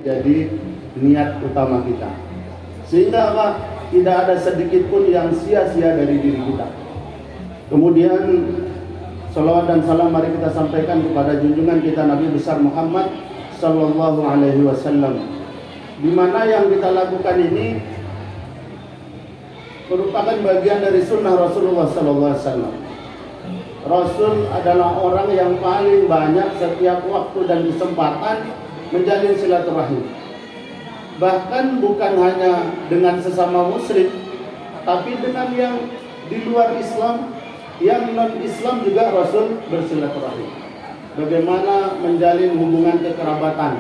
jadi niat utama kita, sehingga apa? Tidak ada sedikit pun yang sia-sia dari diri kita. Kemudian salawat dan salam mari kita sampaikan kepada junjungan kita Nabi besar Muhammad sallallahu alaihi wasallam, di mana yang kita lakukan ini merupakan bagian dari sunnah Rasulullah sallallahu alaihi wasallam. Rasul adalah orang yang paling banyak setiap waktu dan kesempatan menjalin silaturahim. Bahkan bukan hanya dengan sesama muslim, tapi dengan yang di luar Islam, yang non-Islam juga Rasul bersilaturahim. Bagaimana menjalin hubungan kekerabatan,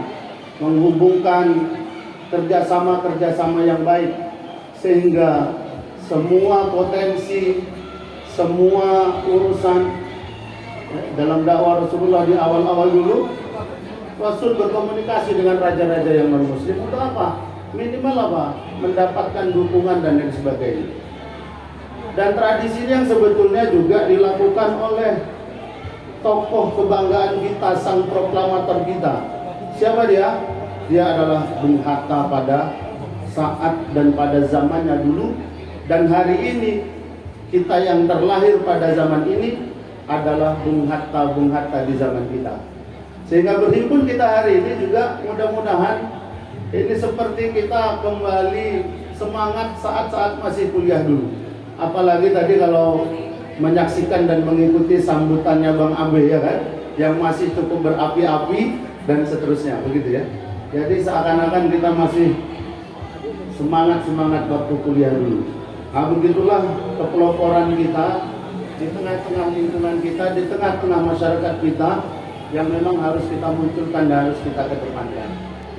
menghubungkan kerjasama yang baik, sehingga semua potensi, semua urusan dalam dakwah Rasulullah di awal-awal dulu, Rasul berkomunikasi dengan raja-raja yang non-muslim untuk apa? Minimal apa? Mendapatkan dukungan dan lain sebagainya. Dan tradisi yang sebetulnya juga dilakukan oleh tokoh kebanggaan kita, sang proklamator kita. Siapa dia? Dia adalah Bung Hatta pada saat dan pada zamannya dulu. Dan hari ini kita yang terlahir pada zaman ini adalah Bung Hatta di zaman kita. Sehingga berhimpun kita hari ini juga mudah-mudahan ini seperti kita kembali semangat saat-saat masih kuliah dulu. Apalagi tadi kalau menyaksikan dan mengikuti sambutannya Bang Abe, ya kan, yang masih cukup berapi-api dan seterusnya, begitu ya. Jadi seakan-akan kita masih semangat waktu kuliah dulu. Nah, begitulah kepeloporan kita di tengah-tengah lingkungan kita, di tengah-tengah masyarakat kita, yang memang harus kita munculkan dan harus kita kedepankan,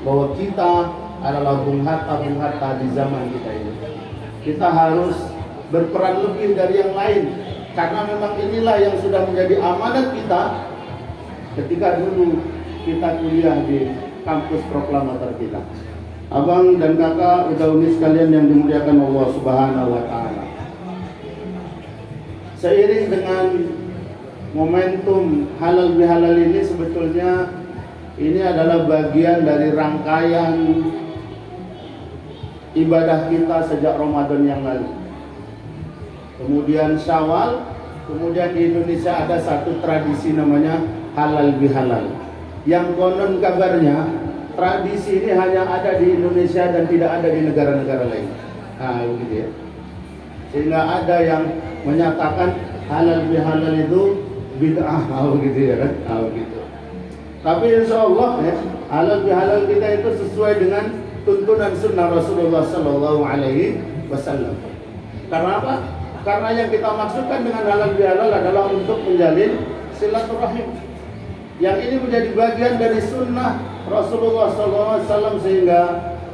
bahwa kita adalah Bung Hatta di zaman kita ini. Kita harus berperan lebih dari yang lain, karena memang inilah yang sudah menjadi amanat kita ketika dulu kita kuliah di kampus proklamator kita. Abang dan kakak udauni sekalian yang dimuliakan Allah Subhanahu wa Ta'ala, seiring dengan momentum halal bihalal ini, sebetulnya ini adalah bagian dari rangkaian ibadah kita sejak Ramadan yang lalu. Kemudian Syawal, kemudian di Indonesia ada satu tradisi namanya halal bihalal, yang konon kabarnya tradisi ini hanya ada di Indonesia dan tidak ada di negara-negara lain. Nah, begitu ya. Sehingga ada yang menyatakan halal bihalal itu bid'ah, begitu ya kan? Begitu. Tapi insya Allah ya, halal bihalal kita itu sesuai dengan tuntunan sunnah Rasulullah Sallallahu Alaihi Wasallam. Karena apa? Karena yang kita maksudkan dengan halal bihalal adalah untuk menjalin silaturahim. Yang ini menjadi bagian dari sunnah Rasulullah Sallallahu Alaihi Wasallam, sehingga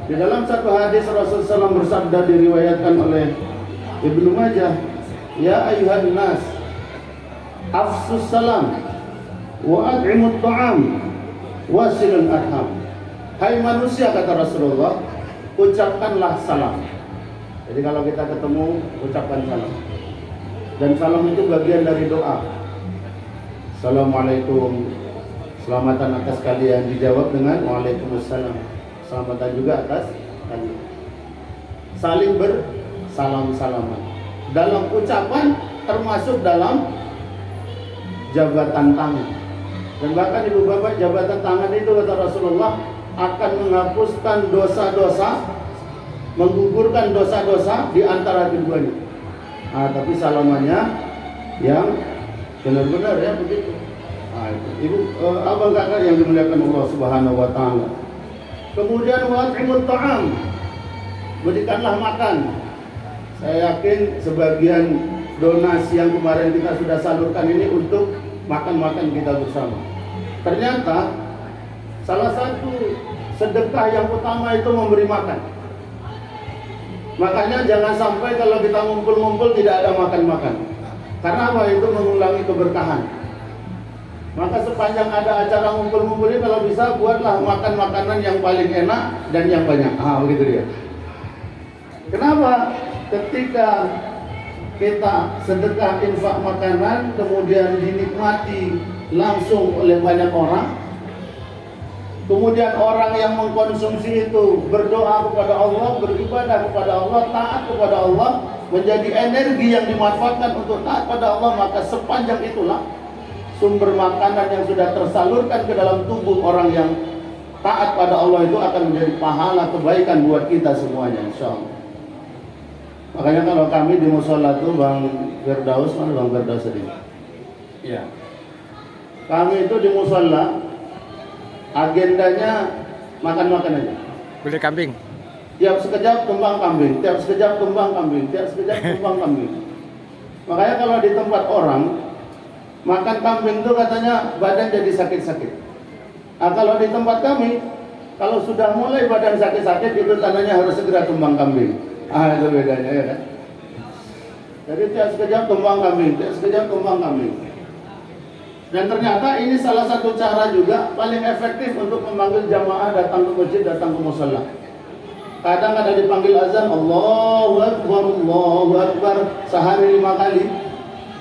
di dalam satu hadis Rasulullah SAW bersabda, diriwayatkan oleh Ibnu Majah, ya ayuhan nas, afsus salam wa at'imut ta'am wasilul arham. Hai manusia, kata Rasulullah, ucapkanlah salam. Jadi kalau kita ketemu, ucapkan salam. Dan salam itu bagian dari doa. Assalamualaikum, selamatan atas kalian, dijawab dengan waalaikumsalam, selamatan juga atas kalian. Saling bersalam-salaman dalam ucapan, termasuk dalam jabatan tangan. Dan bahkan ibu bapak, jabatan tangan itu kata Rasulullah akan menghapuskan dosa-dosa, menggugurkan dosa-dosa di antara keduanya. Tapi salamannya yang benar-benar ya begitu. Ibu abang kakak yang dimuliakan Allah Subhanahu wa Ta'ala. Kemudian wa'imut ta'am, berikanlah makan. Saya yakin sebagian donasi yang kemarin kita sudah salurkan ini untuk makan-makan kita bersama. Ternyata salah satu sedekah yang utama itu memberi makan. Makanya jangan sampai kalau kita ngumpul-ngumpul tidak ada makan-makan. Karena apa? Itu mengulangi keberkahan. Maka sepanjang ada acara ngumpul-ngumpul ini, kalau bisa buatlah makan makanan yang paling enak dan yang banyak. Begitu dia. Kenapa? Ketika kita sedekah infak makanan kemudian dinikmati langsung oleh banyak orang, Kemudian orang yang mengkonsumsi itu berdoa kepada Allah, beribadah kepada Allah, taat kepada Allah, menjadi energi yang dimanfaatkan untuk taat pada Allah, maka sepanjang itulah sumber makanan yang sudah tersalurkan ke dalam tubuh orang yang taat pada Allah itu akan menjadi pahala kebaikan buat kita semuanya, insya Allah. Makanya kalau kami di musola itu Bang Firdaus, mana Bang Firdaus tadi? Ya. Kami itu di musola agendanya makan-makan aja. Gulai kambing. Tiap sekejap tumbang kambing, tiap sekejap tumbang kambing, tiap sekejap tumbang kambing. Makanya kalau di tempat orang makan kambing itu katanya badan jadi sakit-sakit. Nah, kalau di tempat kami, kalau sudah mulai badan sakit-sakit itu tandanya harus segera tumbang kambing. Ah, itu bedanya ya kan. Jadi tiap sekejap tumbang kambing, tiap sekejap tumbang kambing. Dan ternyata ini salah satu cara juga paling efektif untuk memanggil jamaah datang ke masjid, datang ke musala. Kadang ada dipanggil azan, Allahu Akbar, sehari 5 kali,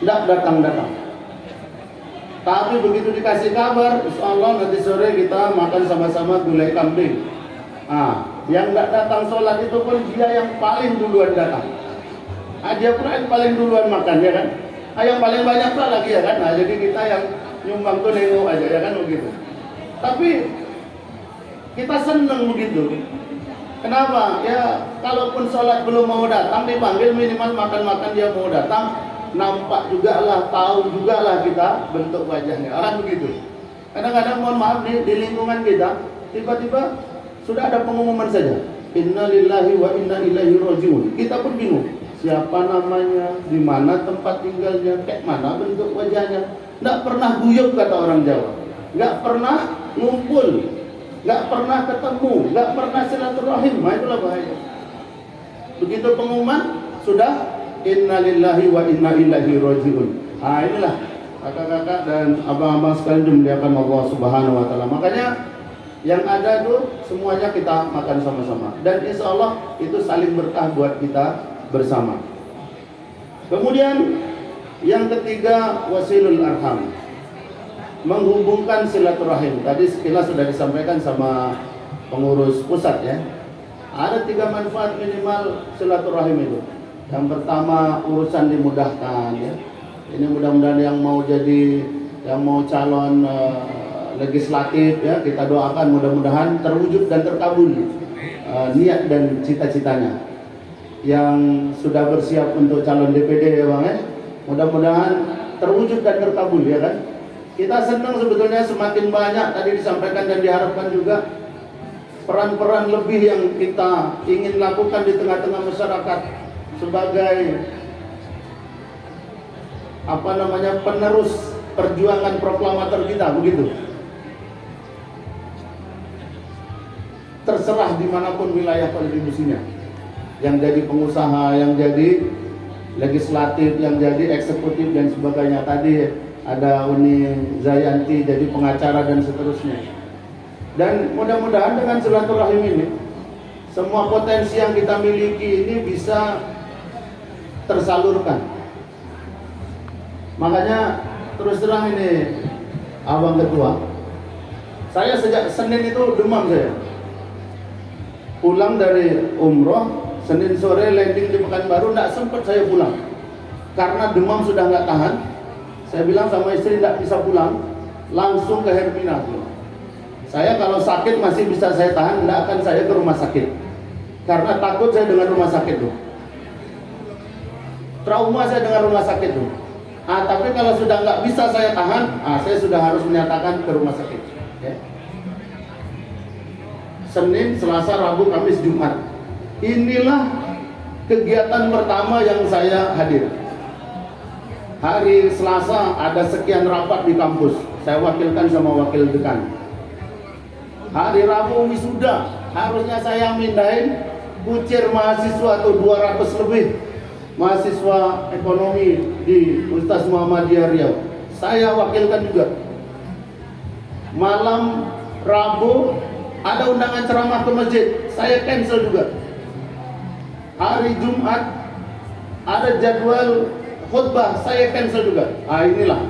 tidak datang-datang. Tapi begitu dikasih kabar, insya Allah nanti sore kita makan sama-sama gulai kambing. Yang tidak datang sholat itu pun dia yang paling duluan datang. Dia pula yang paling duluan makan, ya kan? Yang paling banyak pula lagi, ya kan? Nah, jadi kita yang nyumbang tuh nengok aja, ya kan, begitu. Tapi kita seneng begitu. Kenapa? Ya, kalaupun sholat belum mau datang, dipanggil minimal makan-makan dia mau datang, nampak juga lah, tahu juga lah kita bentuk wajahnya. Orang begitu. Kadang-kadang mohon maaf nih, di lingkungan kita, tiba-tiba sudah ada pengumuman saja. Inna lillahi wa inna ilaihi rajiun. Kita pun bingung. Siapa namanya, di mana tempat tinggalnya, kayak mana bentuk wajahnya. Nggak pernah guyup kata orang Jawa. Nggak pernah ngumpul. Nggak pernah ketemu. Nggak pernah silaturahim. Nah, itulah bahaya. Begitu pengumuman, sudah inna lillahi wa inna ilaihi rajiun. Nah, inilah kakak-kakak dan abang-abang sekalian dimuliakan Allah Subhanahu wa taala. Makanya yang ada tuh semuanya kita makan sama-sama. Dan insya Allah itu saling berkah buat kita bersama. Kemudian yang ketiga, wasilul arham, menghubungkan silaturahim. Tadi sekilas sudah disampaikan sama pengurus pusat ya. Ada 3 manfaat minimal silaturahim itu. Yang pertama, urusan dimudahkan ya. Ini mudah-mudahan yang mau calon legislatif ya, kita doakan mudah-mudahan terwujud dan terkabul niat dan cita-citanya. Yang sudah bersiap untuk calon DPD ya Bang ya, mudah-mudahan terwujud dan terkabul ya kan. Kita senang sebetulnya semakin banyak tadi disampaikan dan diharapkan juga peran-peran lebih yang kita ingin lakukan di tengah-tengah masyarakat sebagai penerus perjuangan proklamator kita begitu. Terserah dimanapun wilayah kontribusinya, yang jadi pengusaha, yang jadi legislatif, yang jadi eksekutif dan sebagainya. Tadi ada Uni Zayanti jadi pengacara dan seterusnya. Dan mudah-mudahan dengan silaturahim ini semua potensi yang kita miliki ini bisa tersalurkan. Makanya terus terang ini Abang Ketua, saya sejak Senin itu demam saya. Pulang dari umroh, Senin sore landing di Pekanbaru, tidak sempat saya pulang karena demam sudah nggak tahan. Saya bilang sama istri tidak bisa pulang, langsung ke Hermina. Saya kalau sakit masih bisa saya tahan, tidak akan saya ke rumah sakit karena takut saya dengan rumah sakit tuh. Trauma saya dengan rumah sakit tuh. Tapi kalau sudah nggak bisa saya tahan, saya sudah harus menyatakan ke rumah sakit. Ya. Senin, Selasa, Rabu, Kamis, Jumat. Inilah kegiatan pertama yang saya hadir. Hari Selasa ada sekian rapat di kampus, saya wakilkan sama wakil dekan. Hari Rabu wisuda, harusnya saya mindahin kucir mahasiswa atau 200 lebih mahasiswa ekonomi di Universitas Muhammadiyah Riau. Saya wakilkan juga. Malam Rabu ada undangan ceramah ke masjid, saya cancel juga. Hari Jumat ada jadwal khutbah, saya cancel juga. Inilah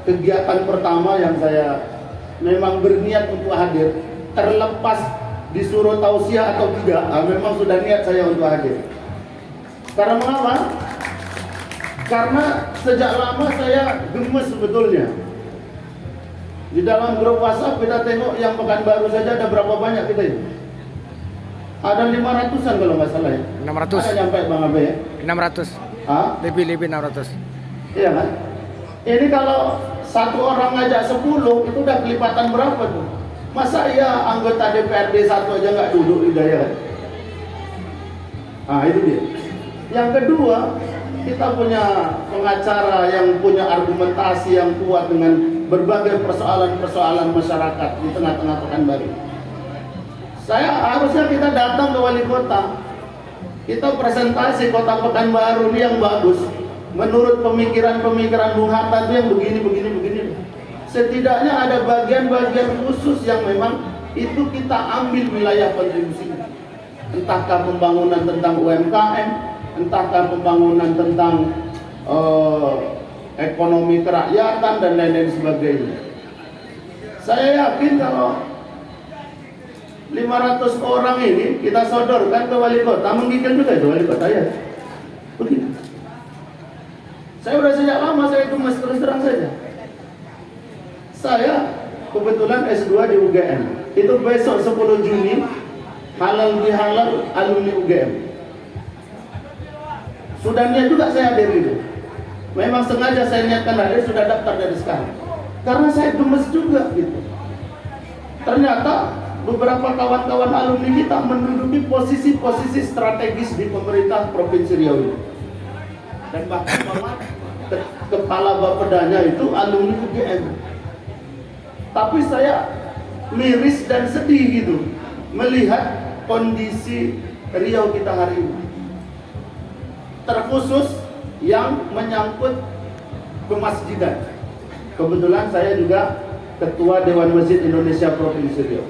kegiatan pertama yang saya memang berniat untuk hadir, terlepas disuruh tausiah atau tidak, memang sudah niat saya untuk hadir. Karena mengapa? Karena sejak lama saya gemes sebetulnya. Di dalam grup WhatsApp kita tengok yang Pekanbaru saja ada berapa banyak kita ini? Ada 500-an kalau nggak salah ya. 600. Ada nyampe Bang Abe ya? 600. Hah? Lebih 600. Iya kan? Ini kalau satu orang ngajak 10 itu udah kelipatan berapa tuh? Masa ya anggota DPRD satu aja nggak duduk gitu ya kan? Nah itu dia. Yang kedua, kita punya pengacara yang punya argumentasi yang kuat dengan berbagai persoalan-persoalan masyarakat di tengah-tengah Pekanbaru. Harusnya kita datang ke wali kota, kita presentasi kota Pekanbaru ini yang bagus. Menurut pemikiran-pemikiran Bung Hatta itu yang begini. Setidaknya ada bagian-bagian khusus yang memang itu kita ambil wilayah kontribusinya. Entahkah pembangunan tentang UMKM, entahkah pembangunan tentang ekonomi kerakyatan dan lain-lain sebagainya. Saya yakin kalau 500 orang ini kita sodorkan ke wali kota, menggigil juga itu wali kota ya. Begitu. Saya udah sejak lama saya itu terus terang saja. Saya kebetulan S2 di UGM. Itu besok 10 Juni halal bihalal alumni UGM. Sudah niat juga saya hadir itu. Memang sengaja saya niatkan hadir, sudah daftar dari sekarang. Karena saya gemes juga gitu. Ternyata beberapa kawan-kawan alumni kita menduduki posisi-posisi strategis di pemerintah Provinsi Riau ini. Dan bahkan kepala bapedanya itu alumni UGM. Tapi saya miris dan sedih gitu melihat kondisi Riau kita hari ini. Terkhusus yang menyangkut kemasjidan. Kebetulan saya juga Ketua Dewan Masjid Indonesia Provinsi Riau.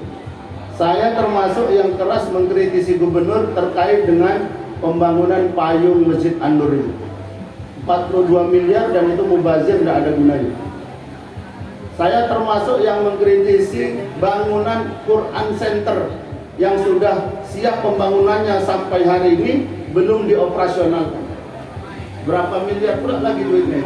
Saya termasuk yang keras mengkritisi gubernur terkait dengan pembangunan payung Masjid An-Nur ini. 42 miliar dan itu mubazir, tidak ada gunanya. Saya termasuk yang mengkritisi bangunan Quran Center yang sudah siap pembangunannya sampai hari ini belum dioperasionalkan. Berapa miliar pula lagi duitnya?